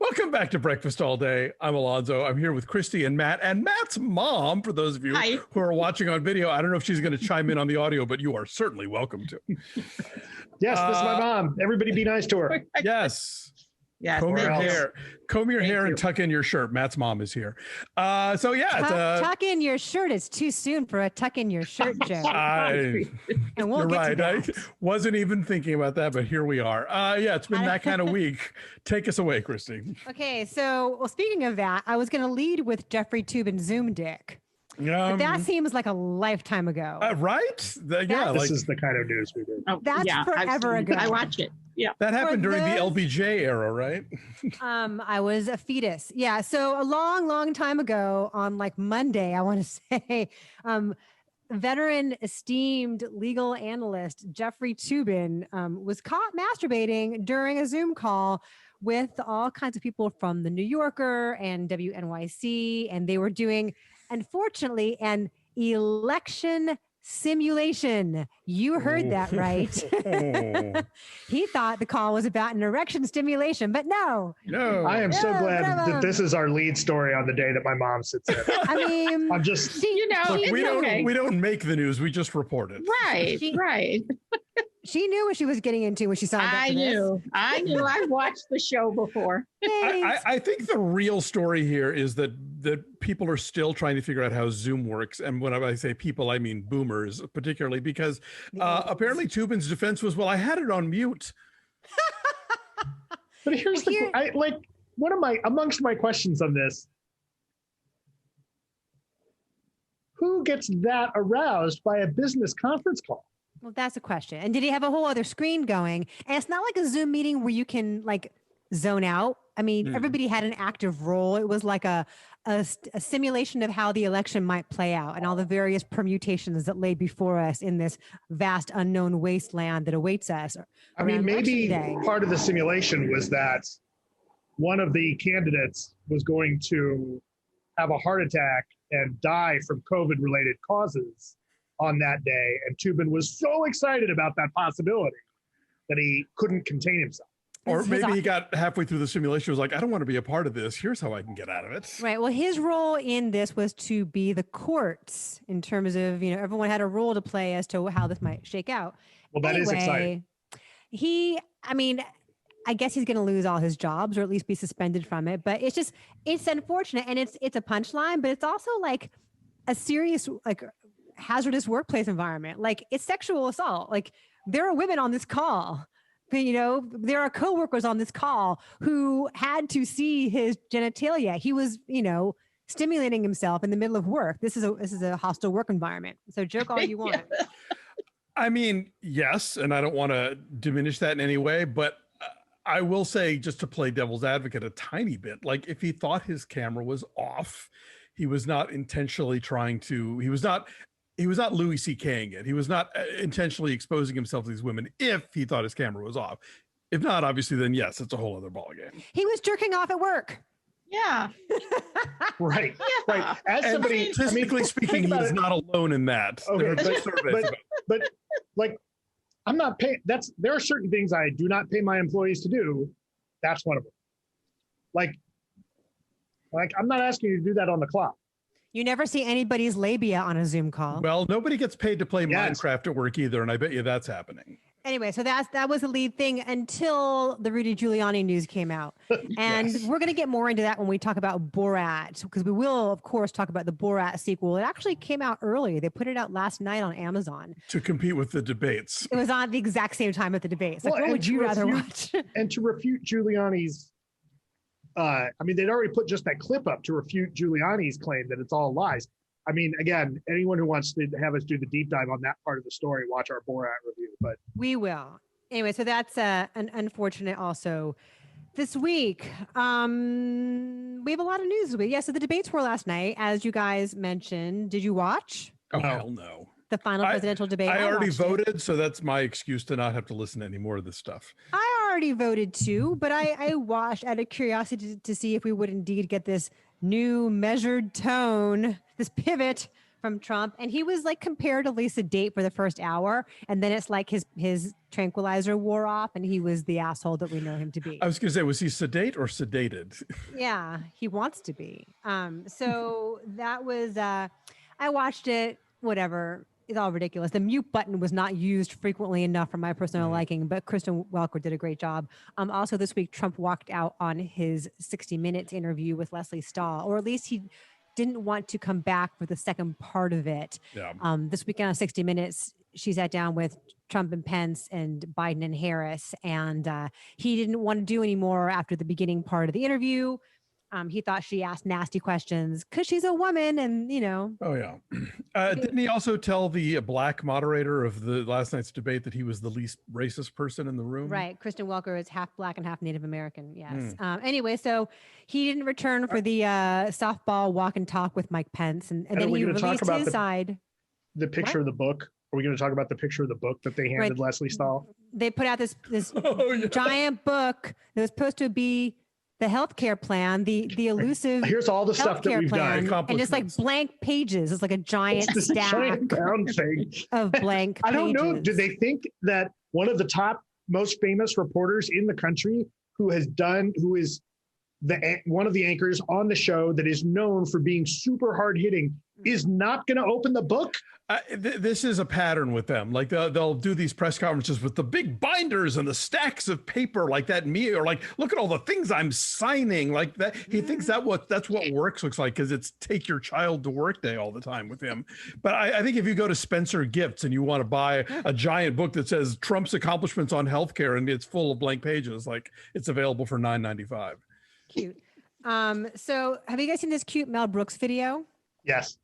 Welcome back to Breakfast All Day. I'm Alonso. I'm here with Christy and Matt, and Matt's mom, for those of you who are watching on video. I don't know if she's going to chime in on the audio, but you are certainly welcome to. Yes, this is my mom. Everybody be nice to her. Yes. Yeah, comb your hair and tuck in your shirt. Matt's mom is here. Tuck in your shirt. It's too soon for a tuck in your shirt joke. And we'll get to that. I wasn't even thinking about that, but here we are. It's been that kind of week. Take us away, Christy. Okay, so speaking of that, I was going to lead with Jeffrey Toobin Zoom dick. But that seems like a lifetime ago. Right? This is the kind of news we do. That's forever ago. I watch it. Yeah. That happened during the LBJ era, right? I was a fetus. Yeah. So a long, long time ago on like Monday, I want to say, veteran esteemed legal analyst Jeffrey Toobin was caught masturbating during a Zoom call with all kinds of people from the New Yorker and WNYC, and they were doing, unfortunately, an election simulation. You heard that right. He thought the call was about an erection stimulation, but no. I am so glad that this is our lead story on the day that my mom sits in. I mean, I'm just, we don't make the news. We just report it. Right. She knew what she was getting into when she signed up for this. I knew. I watched the show before. I think the real story here is that people are still trying to figure out how Zoom works. And when I say people, I mean boomers, particularly because apparently Toobin's defense was, well, I had it on mute. But here's amongst my questions on this, who gets that aroused by a business conference call? Well, that's a question. And did he have a whole other screen going? And it's not like a Zoom meeting where you can like zone out. I mean, everybody had an active role. It was like a simulation of how the election might play out and all the various permutations that lay before us in this vast unknown wasteland that awaits us. I mean, maybe part of the simulation was that one of the candidates was going to have a heart attack and die from COVID-related causes on that day, and Toobin was so excited about that possibility that he couldn't contain himself. Or maybe he got halfway through the simulation, was like, I don't want to be a part of this. Here's how I can get out of it. Right. Well, his role in this was to be the courts in terms of, everyone had a role to play as to how this might shake out. Well, that is exciting. I guess he's going to lose all his jobs or at least be suspended from it. But it's unfortunate. And it's a punchline, but it's also like a serious, like, hazardous workplace environment. Like, it's sexual assault. Like, there are women on this call. There are coworkers on this call who had to see his genitalia. He was, stimulating himself in the middle of work. This is a hostile work environment. So joke all you want. I mean, yes, and I don't want to diminish that in any way, but I will say, just to play devil's advocate a tiny bit, like if he thought his camera was off, he was not intentionally trying to, he was not Louis C.K.ing it. He was not intentionally exposing himself to these women if he thought his camera was off. If not, obviously, then yes, it's a whole other ballgame. He was jerking off at work. Yeah. Right. Right. As somebody, statistically speaking, he is not alone in that. Okay, but like, I'm not paying. There are certain things I do not pay my employees to do. That's one of them. Like I'm not asking you to do that on the clock. You never see anybody's labia on a Zoom call. Well, nobody gets paid to play Minecraft at work either, and I bet you that's happening. Anyway, so that was the lead thing until the Rudy Giuliani news came out. And we're going to get more into that when we talk about Borat, because we will, of course, talk about the Borat sequel. It actually came out early. They put it out last night on Amazon. To compete with the debates. It was on the exact same time at the debates. Like, what would you rather watch? And to refute Giuliani's, they'd already put just that clip up to refute Giuliani's claim that it's all lies. I mean, again, anyone who wants to have us do the deep dive on that part of the story, watch our Borat review. But we will. Anyway, so that's an unfortunate also. This week, we have a lot of news this week. Yeah, so the debates were last night, as you guys mentioned. Did you watch? Oh, hell no. The final presidential debate. I already voted, so that's my excuse to not have to listen to any more of this stuff. I already voted too, but I watched out of curiosity to see if we would indeed get this new measured tone, this pivot from Trump, and he was like comparatively sedate for the first hour, and then it's like his tranquilizer wore off, and he was the asshole that we know him to be. I was going to say, was he sedate or sedated? Yeah, he wants to be. So that was I watched it. Whatever. It's all ridiculous. The mute button was not used frequently enough for my personal liking, but Kristen Welker did a great job. Also this week, Trump walked out on his 60 Minutes interview with Leslie Stahl, or at least he didn't want to come back for the second part of it. Yeah. This weekend on 60 Minutes, she sat down with Trump and Pence and Biden and Harris, and he didn't want to do any more after the beginning part of the interview. He thought she asked nasty questions because she's a woman, and you know. Oh yeah. Didn't he also tell the black moderator of the last night's debate that he was the least racist person in the room? Right. Kristen Welker is half black and half Native American. Yes. Anyway, so he didn't return for the softball walk and talk with Mike Pence, and then he released his side. The picture of the book. Are we going to talk about the picture of the book that they handed Leslie Stahl? They put out this giant book that was supposed to be the healthcare plan, the elusive. Here's all the stuff that we've done, and just like blank pages. It's like a giant stack brown thing of blank. I don't know. Do they think that one of the top, most famous reporters in the country, who is one of the anchors on the show that is known for being super hard hitting, is not going to open the book? This is a pattern with them. Like they'll do these press conferences with the big binders and the stacks of paper like that. Or like, look at all the things I'm signing like that. He thinks that's what works looks like, because it's take your child to work day all the time with him. But I think if you go to Spencer Gifts and you want to buy a giant book that says Trump's accomplishments on healthcare and it's full of blank pages, like it's available for $9.95. Cute. So have you guys seen this cute Mel Brooks video? Yes.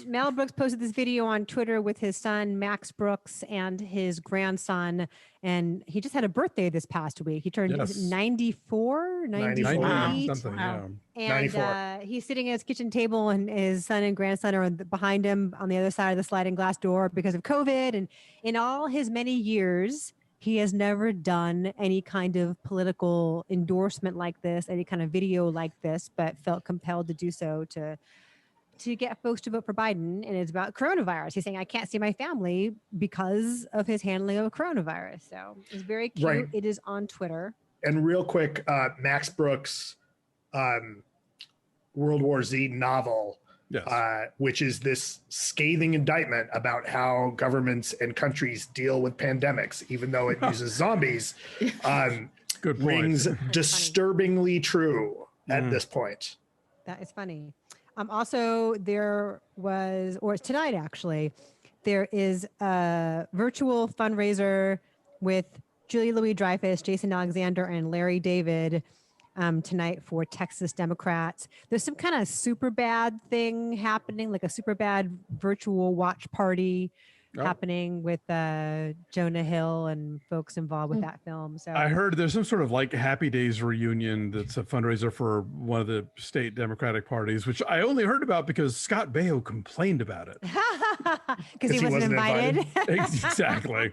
Mel Brooks posted this video on Twitter with his son, Max Brooks, and his grandson. And he just had a birthday this past week. He turned 94, 98. Something, yeah. And he's sitting at his kitchen table, and his son and grandson are behind him on the other side of the sliding glass door because of COVID. And in all his many years, he has never done any kind of political endorsement like this, any kind of video like this, but felt compelled to do so to get folks to vote for Biden. And it's about coronavirus. He's saying, I can't see my family because of his handling of coronavirus. So it's very cute. Right. It is on Twitter. And real quick, Max Brooks' World War Z novel, which is this scathing indictment about how governments and countries deal with pandemics, even though it uses zombies, Good point. rings disturbingly true at this point. That is funny. Also, there was, or tonight actually, there is a virtual fundraiser with Julie Louis-Dreyfus, Jason Alexander, and Larry David tonight for Texas Democrats. There's some kind of super bad thing happening, like a super bad virtual watch party happening with Jonah Hill and folks involved with that film. So I heard there's some sort of like Happy Days reunion that's a fundraiser for one of the state Democratic parties, which I only heard about because Scott Baio complained about it. Because he wasn't invited. Exactly.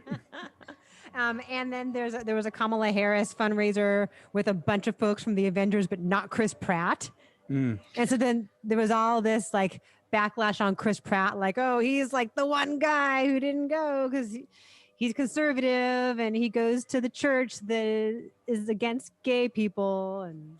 And then there was a Kamala Harris fundraiser with a bunch of folks from the Avengers, but not Chris Pratt. And so then there was all this like backlash on Chris Pratt, like, oh, he's like the one guy who didn't go because he's conservative and he goes to the church that is against gay people. And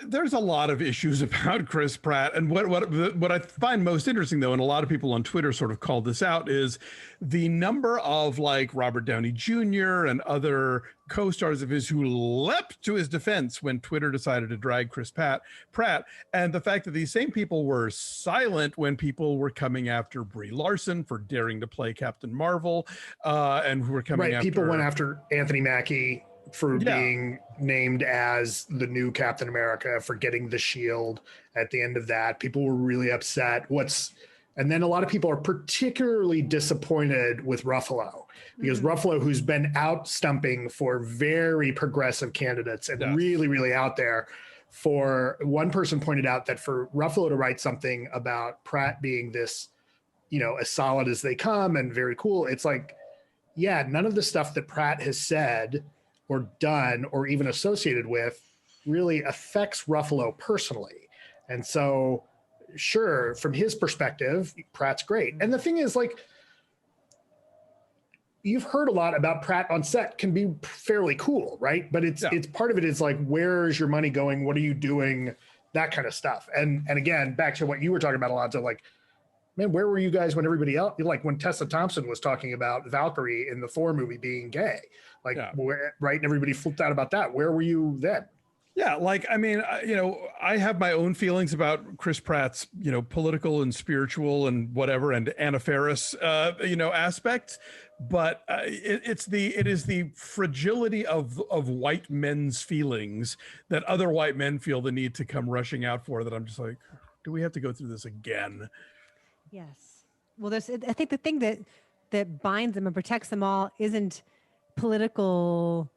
there's a lot of issues about Chris Pratt, and what I find most interesting, though, and a lot of people on Twitter sort of called this out, is the number of like Robert Downey Jr. and other co-stars of his who leapt to his defense when Twitter decided to drag Chris Pratt, and the fact that these same people were silent when people were coming after Brie Larson for daring to play Captain Marvel, and who were coming after people went after Anthony Mackie for being named as the new Captain America, for getting the shield at the end of that. People were really upset. And then a lot of people are particularly disappointed with Ruffalo, because Ruffalo, who's been out stumping for very progressive candidates and really, really out there, for one person pointed out that for Ruffalo to write something about Pratt being this, as solid as they come and very cool, it's like, none of the stuff that Pratt has said or done or even associated with really affects Ruffalo personally. And so sure, from his perspective, Pratt's great. And the thing is, like, you've heard a lot about Pratt on set can be fairly cool, right? But it's part of it is like, where is your money going? What are you doing? That kind of stuff. And again, back to what you were talking about, Alonso, like, man, where were you guys when everybody else, like when Tessa Thompson was talking about Valkyrie in the Thor movie being gay, like, right? And everybody flipped out about that. Where were you then? Yeah, like, I mean, you know, I have my own feelings about Chris Pratt's, you know, political and spiritual and whatever, and Anna Faris, you know, aspects. But it is the fragility of white men's feelings that other white men feel the need to come rushing out for, that I'm just like, do we have to go through this again? Yes. Well, I think the thing that binds them and protects them all isn't political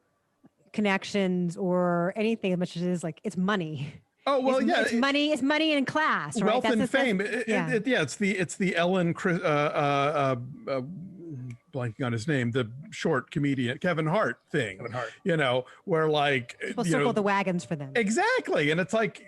connections or anything as much as it is like it's money. Oh well, it's money and class, right? Wealth and fame. It's the Ellen blanking on his name, the short comedian Kevin Hart thing. Kevin Hart. You know, where like we'll circle the wagons for them. Exactly, and it's like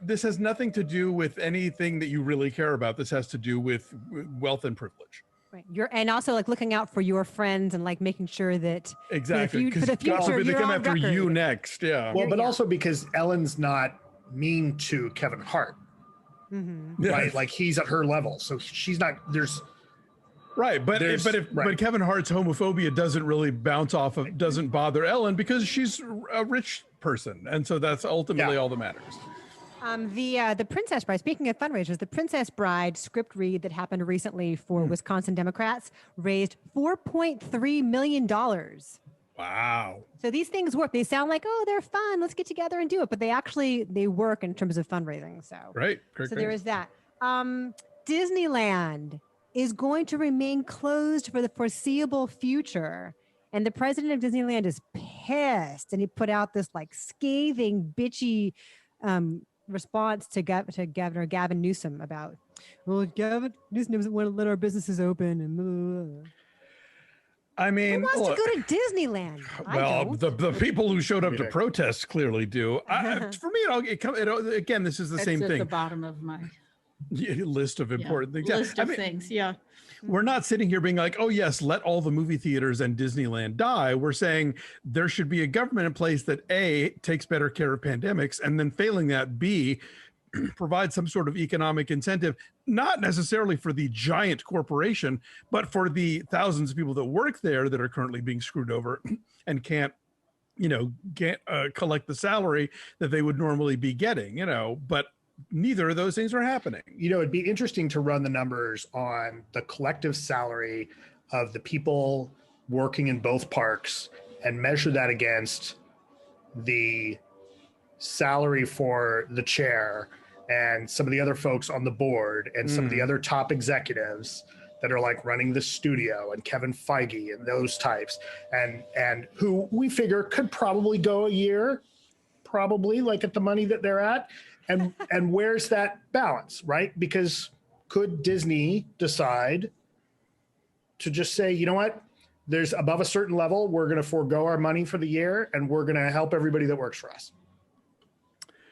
this has nothing to do with anything that you really care about. This has to do with wealth and privilege. Right. And also like looking out for your friends and like making sure that exactly for the future they come on after record. you next. Yeah. Well, but also because Ellen's not mean to Kevin Hart, right? Like he's at her level, so she's not. Right, but Kevin Hart's homophobia doesn't really doesn't bother Ellen because she's a rich person, and so that's ultimately all that matters. The Princess Bride, speaking of fundraisers, the Princess Bride script read that happened recently for Wisconsin Democrats raised $4.3 million. Wow. So these things work. They sound like, oh, they're fun, let's get together and do it. But they work in terms of fundraising. So great. There is that. Disneyland is going to remain closed for the foreseeable future. And the president of Disneyland is pissed. And he put out this like scathing, bitchy response to Governor Gavin Newsom about, well, Gavin Newsom doesn't want to let our businesses open and blah, blah, blah. I mean, who wants to go to Disneyland? Well, the people who showed up to protest clearly do. For me, again, this is the same thing. At the bottom of my list of important things. List of things. Yeah. We're not sitting here being like, oh, yes, let all the movie theaters and Disneyland die. We're saying there should be a government in place that A, takes better care of pandemics, and then failing that, B, provides some sort of economic incentive, not necessarily for the giant corporation, but for the thousands of people that work there that are currently being screwed over and can't collect the salary that they would normally be getting, but neither of those things are happening. It'd be interesting to run the numbers on the collective salary of the people working in both parks and measure that against the salary for the chair and some of the other folks on the board and some of the other top executives that are like running the studio and Kevin Feige and those types and who we figure could probably go a year, probably like at the money that they're at. And where's that balance, right? Because could Disney decide to just say, you know what, there's above a certain level, we're going to forego our money for the year and we're going to help everybody that works for us.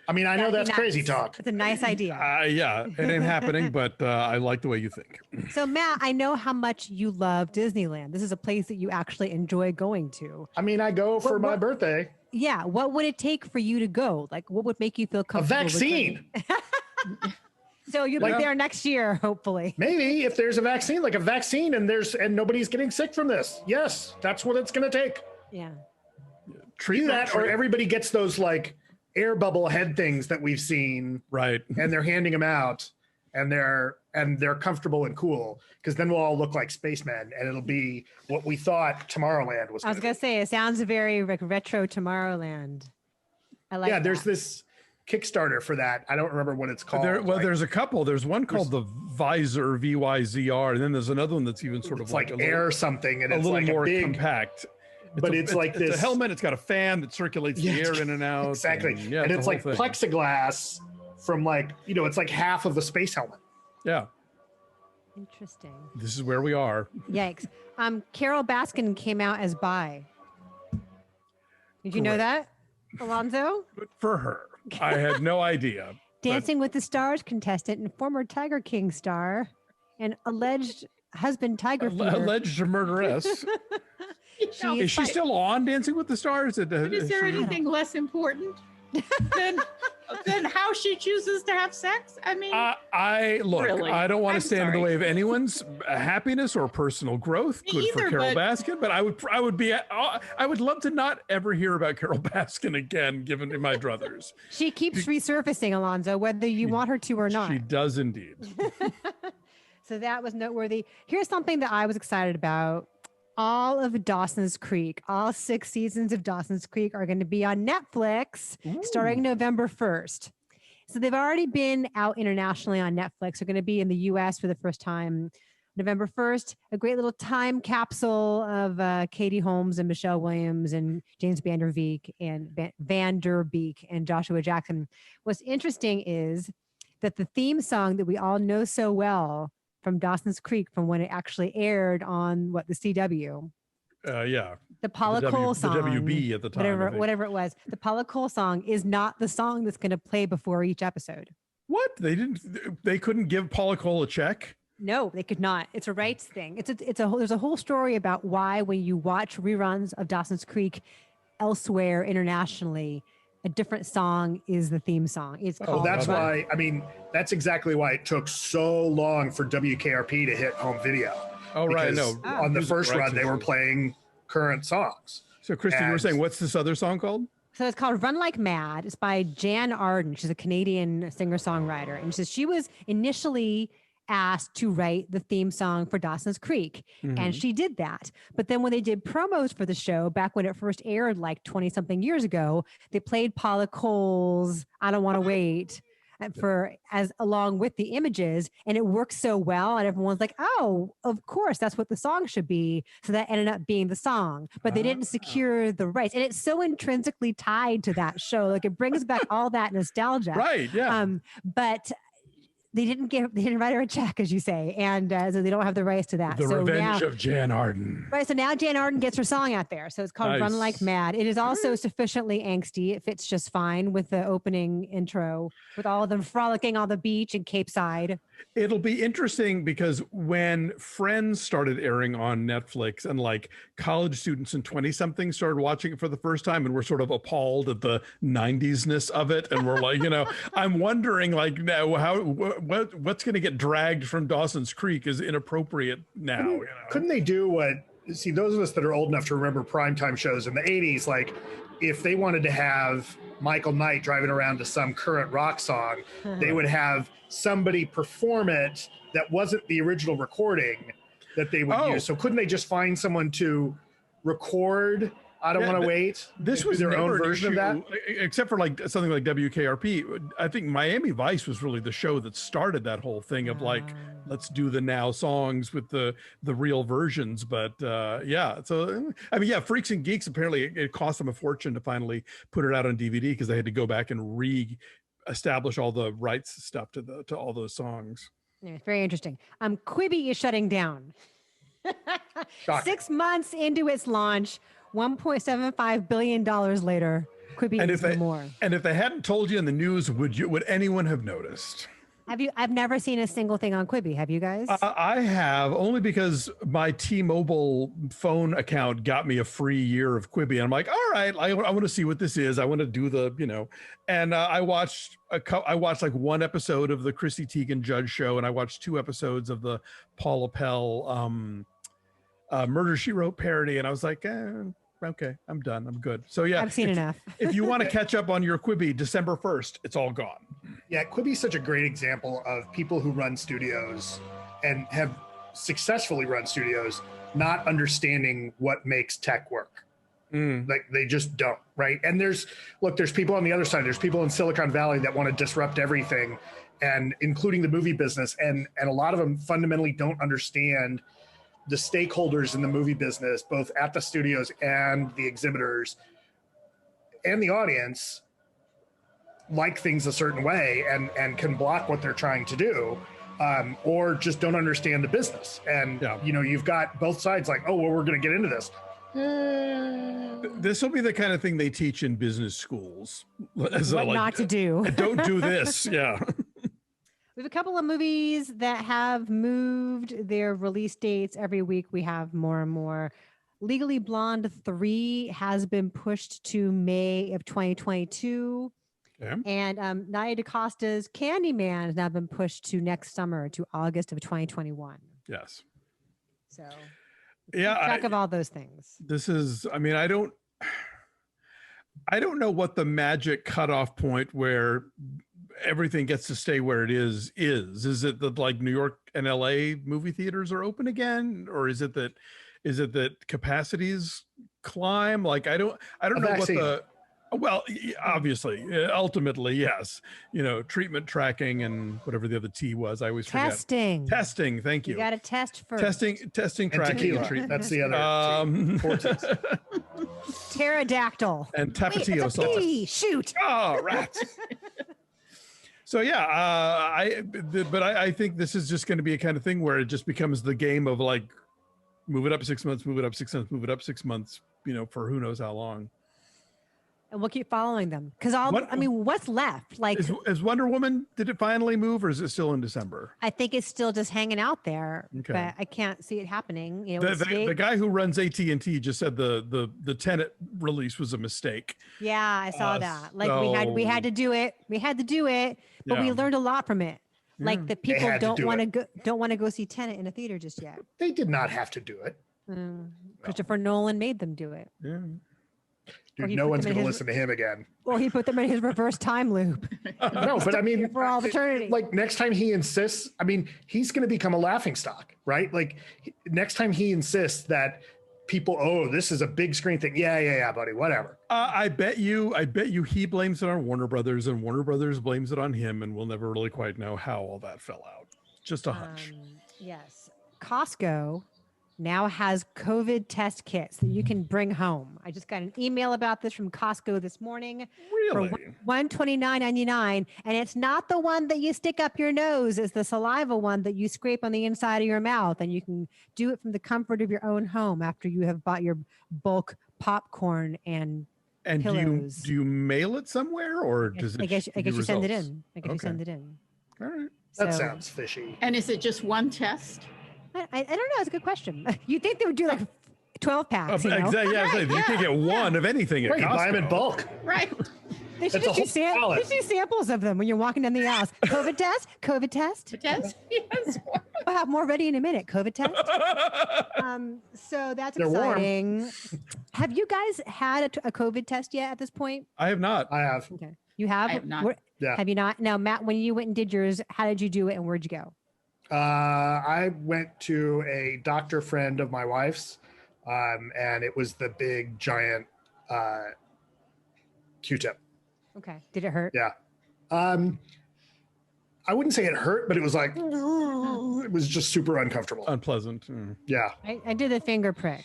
I mean, I know that's crazy talk. It's a nice idea. Yeah, it ain't happening, but I like the way you think. So Matt, I know how much you love Disneyland. This is a place that you actually enjoy going to. I mean, I go for my birthday. Yeah. What would it take for you to go? Like, what would make you feel comfortable? A vaccine. So you'll be there next year, hopefully. Maybe if there's a vaccine, and nobody's getting sick from this. Yes, that's what it's going to take. Yeah. Treat that, or everybody gets those like air bubble head things that we've seen. Right. And they're handing them out, and they're comfortable and cool, because then we'll all look like spacemen, and it'll be what we thought Tomorrowland was. I was gonna say, it sounds very like retro Tomorrowland. I like. Yeah, that. there's this Kickstarter for that. I don't remember what it's called. There's a couple. There's one called the Visor, VYZR, and then there's another one that's even sort of like air something, and a it's little like more big, compact. It's a helmet. It's got a fan that circulates the air in and out. Exactly. And it's like plexiglass from it's like half of a space helmet. Yeah. Interesting. This is where we are. Yikes. Carol Baskin came out as bi. Did you know that, Alonso? Good for her. I had no idea. Dancing with the Stars contestant and former Tiger King star and alleged husband Tiger feeder. Alleged murderess. Is she still on Dancing with the Stars? But is there anything less important than how she chooses to have sex? I mean, look, really? I don't want to I'm stand in the sorry. way of anyone's happiness or personal growth. Me Good for either, Carol but- Baskin, but I would love to not ever hear about Carol Baskin again, given my druthers. She keeps resurfacing, Alonso, whether you want her to or not. She does indeed. So that was noteworthy. Here's something that I was excited about. All of Dawson's Creek, all 6 seasons of Dawson's Creek are going to be on Netflix starting November 1st. So they've already been out internationally on Netflix. They're going to be in the US for the first time November 1st. A great little time capsule of Katie Holmes and Michelle Williams and James Van Der Beek and Joshua Jackson. What's interesting is that the theme song that we all know so well from Dawson's Creek, from when it actually aired on the CW. Yeah. The Paula Cole song. The WB at the time. Whatever it was. The Paula Cole song is not the song that's going to play before each episode. What? They couldn't give Paula Cole a check? No, they could not. It's a rights thing. There's a whole story about why when you watch reruns of Dawson's Creek elsewhere internationally, a different song is the theme song. It's called. That's why. I mean, that's exactly why it took so long for WKRP to hit home video. Oh, right. No. On the first run, they were playing current songs. So, Christy, you were saying, what's this other song called? So it's called Run Like Mad. It's by Jan Arden. She's a Canadian singer-songwriter. And she was initially asked to write the theme song for Dawson's Creek. And she did that. But then when they did promos for the show, back when it first aired like 20 something years ago, they played Paula Cole's I Don't Want to Wait along with the images, and it worked so well. And everyone's like, oh, of course, that's what the song should be. So that ended up being the song, but they didn't secure the rights. And it's so intrinsically tied to that show. Like it brings back all that nostalgia. Right. Yeah. But they didn't write her a check, as you say, and so they don't have the rights to that. The so Revenge now, of Jan Arden. Right, so now Jan Arden gets her song out there. So it's called Run Like Mad. It is also sufficiently angsty. It fits just fine with the opening intro, with all of them frolicking on the beach in Cape Side. It'll be interesting because when Friends started airing on Netflix and like college students and 20-somethings started watching it for the first time and we're sort of appalled at the 90s-ness of it. And we're like, I'm wondering like now what's going to get dragged from Dawson's Creek is inappropriate now. Couldn't they do those of us that are old enough to remember primetime shows in the 80s, like if they wanted to have Michael Knight driving around to some current rock song, they would have somebody perform it that wasn't the original recording that they would use. So couldn't they just find someone to record I Don't Want to Wait? This was their own version of that? Except for like something like WKRP. I think Miami Vice was really the show that started that whole thing of like, let's do the now songs with the real versions. But so I mean, Freaks and Geeks, apparently it cost them a fortune to finally put it out on DVD because they had to go back and re-establish all the rights stuff to all those songs. Yeah, it's very interesting. Quibi is shutting down. 6 months into its launch, $1.75 billion later, Quibi is no more. And if they hadn't told you in the news, would anyone have noticed? I've never seen a single thing on Quibi. Have you guys? I have, only because my T-Mobile phone account got me a free year of Quibi. And I'm like, all right, I want to see what this is. I want to do and I watched like one episode of the Chrissy Teigen Judge show. And I watched 2 episodes of the Paula Pell Murder, She Wrote parody. And I was like, okay, I'm done. I'm good. So yeah, I've seen enough. If you want to catch up on your Quibi, December 1st, it's all gone. Yeah, Quibi is such a great example of people who run studios and have successfully run studios not understanding what makes tech work. Like they just don't, right? And there's people on the other side. There's people in Silicon Valley that want to disrupt everything, and including the movie business. And a lot of them fundamentally don't understand the stakeholders in the movie business, both at the studios and the exhibitors and the audience, like things a certain way and can block what they're trying to do, or just don't understand the business. And, you've got both sides like, oh, well, we're going to get into this. This will be the kind of thing they teach in business schools. As What not to do. Don't do this. Yeah. We have a couple of movies that have moved their release dates every week. We have more and more. Legally Blonde 3 has been pushed to May of 2022. Okay. And Nia DaCosta's Candyman has now been pushed to next summer to August of 2021. Yes. So yeah, keep track of all those things. This is, I mean, I don't know what the magic cutoff point where everything gets to stay where it is. Is it that like New York and LA movie theaters are open again? Or is it that capacities climb? Like, I don't know what the, well, obviously, ultimately, yes. You know, treatment tracking and whatever the other T was. I always forget. Testing. Thank you. You got to test first. Testing, tracking, and treatment. That's the other. Pterodactyl. And Tapatio sauce. Shoot. Oh, rats. So yeah, I think this is just going to be a kind of thing where it just becomes the game of like, move it up 6 months, move it up 6 months, move it up 6 months. You know, for who knows how long. And we'll keep following them because what's left? Like, is Wonder Woman? Did it finally move, or is it still in December? I think it's still just hanging out there, okay. But I can't see it happening. You know, the guy who runs AT&T just said the Tenet release was a mistake. Yeah, I saw that. Like we had to do it. We had to do it, but we learned a lot from it. Yeah. Like the people don't want to go see Tenet in a theater just yet. They did not have to do it. Christopher Nolan made them do it. Yeah. Dude, no one's going to listen to him again. Well, he put them in his reverse time loop. No, but I mean, for all eternity. Like next time he insists, I mean, he's going to become a laughingstock, right? Like next time he insists that people, this is a big screen thing. Yeah, buddy, whatever. I bet you he blames it on Warner Brothers and Warner Brothers blames it on him, and we'll never really quite know how all that fell out. Just a hunch. Yes. Costco now has COVID test kits that you can bring home. I just got an email about this from Costco this morning. Really? For $129.99. And it's not the one that you stick up your nose. It's the saliva one that you scrape on the inside of your mouth. And you can do it from the comfort of your own home after you have bought your bulk popcorn and pillows. Do you mail it somewhere, or does it? I guess you send it in. You send it in. All right. That sounds fishy. And is it just one test? I don't know. It's a good question. You'd think they would do like 12 packs. Exactly. Yeah, right, you can't get one of anything at Costco. Buy them in bulk. Right. They should just do samples of them when you're walking down the aisles. COVID test. Test? Yes. We'll have more ready in a minute. COVID test. So that's exciting. Warm. Have you guys had a COVID test yet at this point? I have not. I have. Okay. You have? I have not. Yeah. Have you not? Now, Matt, when you went and did yours, how did you do it and where'd you go? I went to a doctor friend of my wife's, and it was the big giant Q-tip. Okay. Did it hurt? Yeah. I wouldn't say it hurt, but it was like, it was just super uncomfortable. Unpleasant. Yeah. I did a finger prick,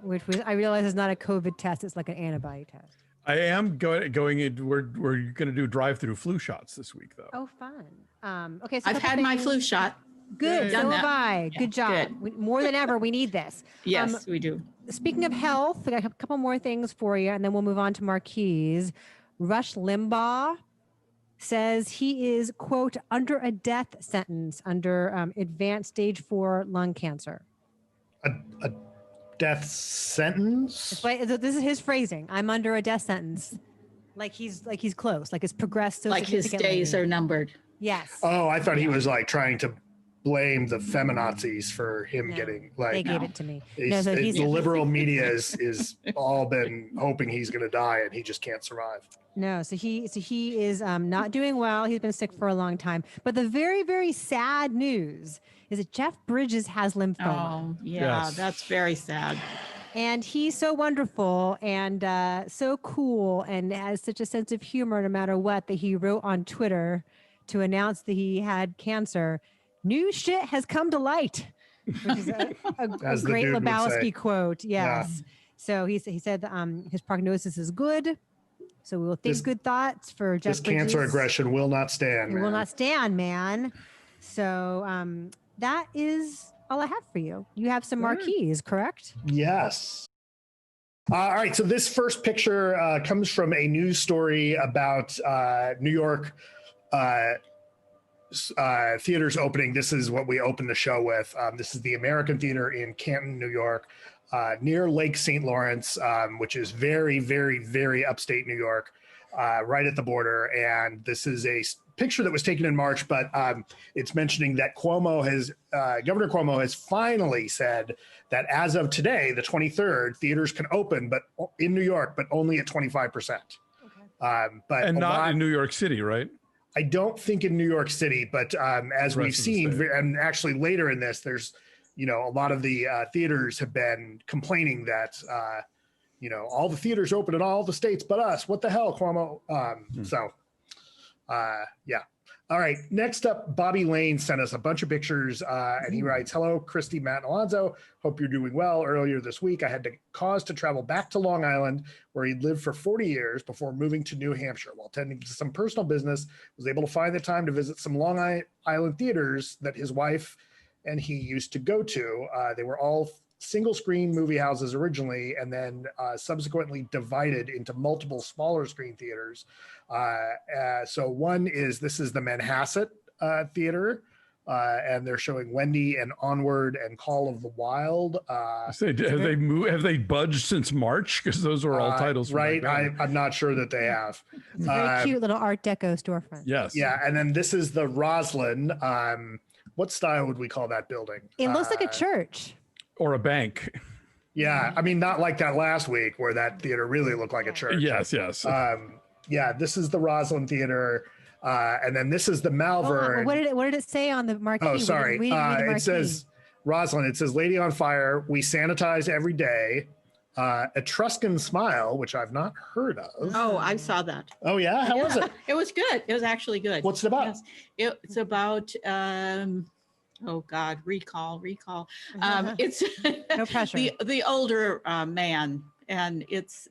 which was, I realized it's not a COVID test. It's like an antibody test. I am going in. We're going to do drive-through flu shots this week, though. Oh, fun. Okay. So I've had my flu shot. Good. So have I. Yeah, good job. More than ever, we need this. Yes, we do. Speaking of health, we got a couple more things for you, and then we'll move on to marquees. Rush Limbaugh says he is, quote, under a death sentence under advanced stage 4 lung cancer. A death sentence? This is his phrasing. I'm under a death sentence. Like he's close. Like it's progressed so like his days are numbered. Yes. Oh, I thought he was like trying to blame the feminazis for him getting like. They gave it to me. The liberal media is all been hoping he's going to die and he just can't survive. No, so he is not doing well. He's been sick for a long time. But the very, very sad news is that Jeff Bridges has lymphoma. Oh, yeah, yes. That's very sad. And he's so wonderful and so cool and has such a sense of humor no matter what, that he wrote on Twitter to announce that he had cancer. New shit has come to light, which is a great Lebowski quote. Yes. Yeah. So he said his prognosis is good. So we will think good thoughts for Jeff Bridges. This cancer aggression will not stand, man. It will not stand, man. So that is all I have for you. You have some marquees, correct? Yes. All right, so this first picture comes from a news story about New York theaters opening. This is what we opened the show with. This is the American Theater in Canton, New York, near Lake St. Lawrence, which is very, very, very upstate New York, right at the border. And this is a picture that was taken in March, but it's mentioning that Governor Cuomo has finally said that as of today, the 23rd, theaters can open, but in New York, but only at 25%. Okay. And not in New York City, right? I don't think in New York City, but as we've seen, and actually later in this, there's, a lot of the theaters have been complaining that, all the theaters open in all the states but us. What the hell, Cuomo? So, yeah. All right. Next up, Bobby Lane sent us a bunch of pictures, and he writes, "Hello, Christy, Matt, and Alonso. Hope you're doing well. Earlier this week, I had the cause to travel back to Long Island, where he lived for 40 years before moving to New Hampshire. While tending to some personal business, was able to find the time to visit some Long Island theaters that his wife and he used to go to. They were all single-screen movie houses originally, and then subsequently divided into multiple smaller screen theaters. So this is the Manhasset Theater, and they're showing Wendy and Onward and Call of the Wild. Have they budged since March? Because those were all titles. Right. I'm not sure that they have. It's a very cute little Art Deco storefront. Yes. Yeah. And then this is the Roslyn. What style would we call that building? It looks like a church. Or a bank. Yeah. I mean, not like that last week where that theater really looked like a church. Yes. Yeah. This is the Roslyn Theater. And then this is the Malvern. What did it say on the marquee? Oh, sorry. It says Roslyn. It says Lady on Fire. We sanitize every day. Etruscan Smile, which I've not heard of. Oh, I saw that. Oh yeah, how was it? It was good. It was actually good. What's it about? Yes. It's about oh God, recall. It's no pressure. The older man, and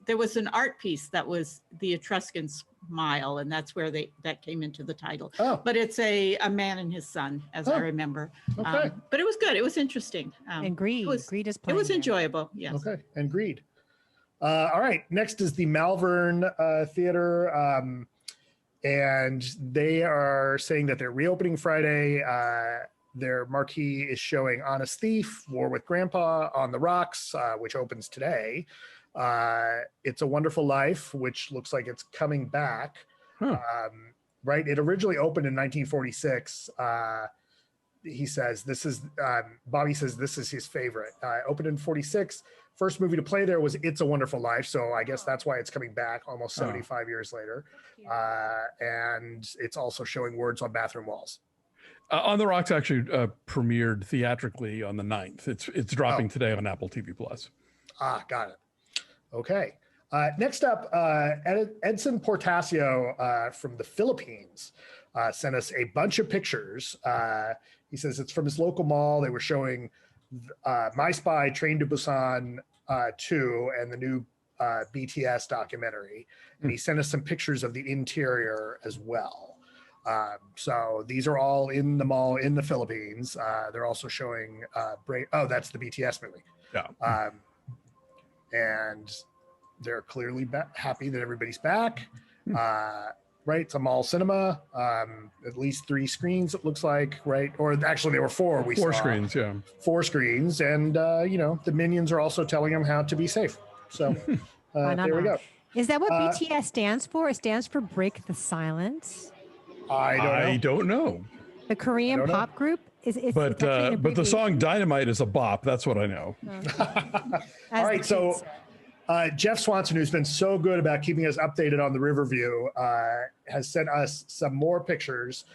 there was an art piece that was the Etruscan Smile, and that's where that came into the title. Oh. But it's a man and his son, as I remember. Okay. But it was good. It was interesting. And Greed. Greed is playing. It was enjoyable. Yes. Okay. And Greed. All right. Next is the Malvern Theater. And they are saying that they're reopening Friday. Their marquee is showing Honest Thief, War with Grandpa, On the Rocks, which opens today. It's a Wonderful Life, which looks like it's coming back. Right. It originally opened in 1946. He says Bobby says this is his favorite. Opened in 46. First movie to play there was It's a Wonderful Life. So I guess that's why it's coming back almost 75 years later. And it's also showing Words on Bathroom Walls. On the Rocks actually premiered theatrically on the 9th. It's dropping today on Apple TV Plus. Got it. Okay. Next up, Edson Portacio from the Philippines sent us a bunch of pictures. He says it's from his local mall. They were showing My Spy, Train to Busan 2, and the new BTS documentary. And he sent us some pictures of the interior as well. So these are all in the mall in the Philippines. They're also showing that's the BTS movie. Yeah. And they're clearly happy that everybody's back. Right. It's a mall cinema. At least 3 screens, it looks like, right? Or actually there were 4 we saw. 4 screens, yeah. 4 screens. And, the minions are also telling them how to be safe. So there we go. Is that what BTS stands for? It stands for Break the Silence. I don't know. The Korean pop group but the song Dynamite is a bop. That's what I know. All right. So Geoff Swanson, who's been so good about keeping us updated on the Riverview, has sent us some more pictures.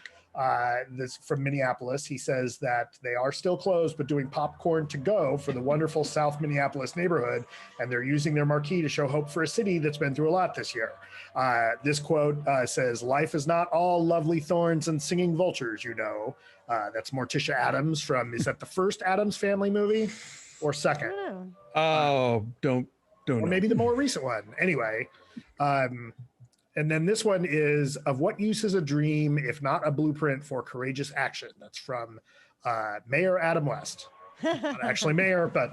This from Minneapolis. He says that they are still closed, but doing popcorn to go for the wonderful South Minneapolis neighborhood. And they're using their marquee to show hope for a city that's been through a lot this year. This quote says, "Life is not all lovely thorns and singing vultures, you know." That's Morticia Addams is that the first Addams Family movie or second? Don't or maybe the more recent one. Anyway, and then this one is, "Of what use is a dream if not a blueprint for courageous action?" That's from Mayor Adam West. Not actually mayor, but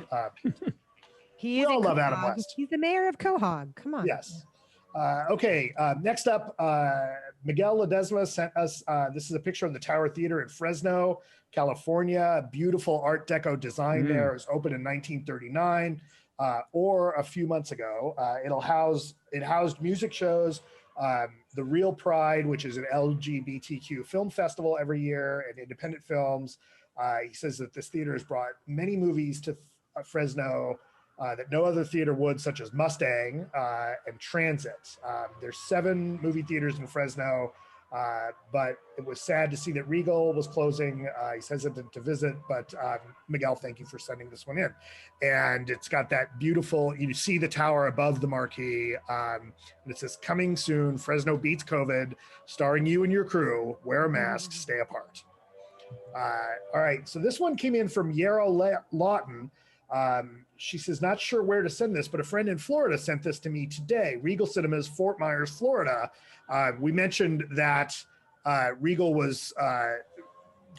He We is all in love Adam Quahog. West. He's the mayor of Quahog. Come on. Yes. Okay. Next up, Miguel Ledesma sent us. This is a picture of the Tower Theater in Fresno, California. Beautiful Art Deco design there. It was opened in 1939, or a few months ago. It housed music shows, the Real Pride, which is an LGBTQ film festival every year, and independent films. He says that this theater has brought many movies to Fresno that no other theater would, such as Mustang and Transit. There's 7 movie theaters in Fresno, but it was sad to see that Regal was closing. He's hesitant to visit, but Miguel, thank you for sending this one in. And it's got that beautiful, you see the tower above the marquee, and it says, coming soon, Fresno beats COVID, starring you and your crew, wear a mask, stay apart. All right, so this one came in from Yarrow Lawton. She says, not sure where to send this, but a friend in Florida sent this to me today. Regal Cinemas, Fort Myers, Florida. We mentioned that Regal was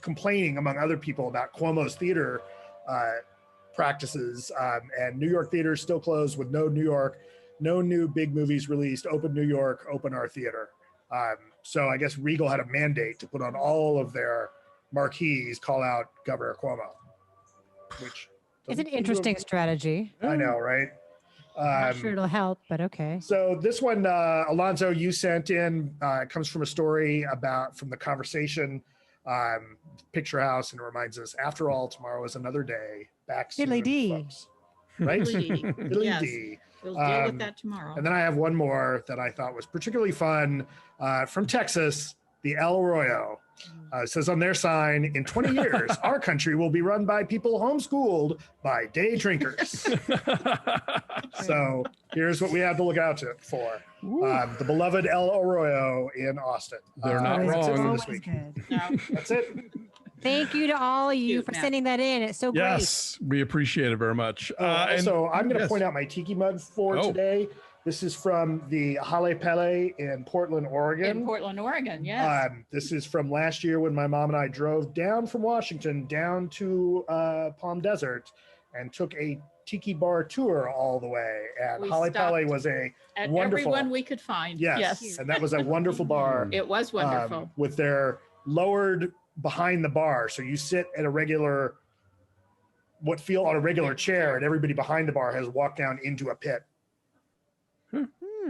complaining, among other people, about Cuomo's theater practices, and New York theaters still closed with no new big movies released. Open New York, open our theater. So I guess Regal had a mandate to put on all of their marquees, call out Governor Cuomo, which It's an interesting strategy. I know, right? Not sure it'll help, but okay. So this one, Alonso, you sent in, comes from a story from the Conversation Picture House, and it reminds us, after all, tomorrow is another day. Back soon, folks. Right? Yes. We'll deal with that tomorrow. And then I have one more that I thought was particularly fun from Texas, the El Arroyo. It says on their sign, in 20 years, our country will be run by people homeschooled by day drinkers. So here's what we have to look out for. The beloved El Arroyo in Austin. They're not wrong. This week. No. That's it. Thank you to all of you for sending that in. It's so great. Yes, we appreciate it very much. So I'm going to point out my tiki mug for today. This is from the Hale Pele in Portland, Oregon. In Portland, Oregon, yes. This is from last year when my mom and I drove down from Washington down to Palm Desert and took a tiki bar tour all the way. And Hale Pele was a at wonderful everyone we could find. Yes, and that was a wonderful bar. It was wonderful. With their lowered behind the bar. So you sit at a regular chair, and everybody behind the bar has walked down into a pit.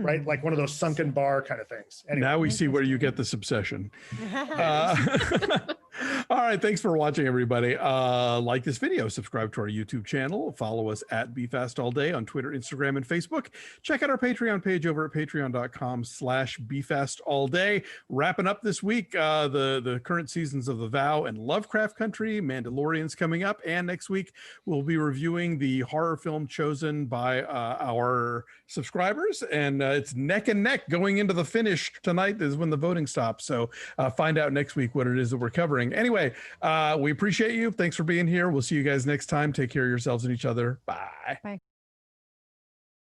Right? Like one of those sunken bar kind of things. Anyway. Now we see where you get this obsession. All right. Thanks for watching, everybody. Like this video, subscribe to our YouTube channel, follow us at BeFastAllDay on Twitter, Instagram, and Facebook. Check out our Patreon page over at patreon.com/BeFastAllDay. Wrapping up this week, the current seasons of The Vow and Lovecraft Country. Mandalorian's coming up. And next week, we'll be reviewing the horror film chosen by our subscribers. And it's neck and neck going into the finish. Tonight is when the voting stops. So find out next week what it is that we're covering. Anyway, we appreciate you. Thanks for being here. We'll see you guys next time. Take care of yourselves and each other. Bye. Bye.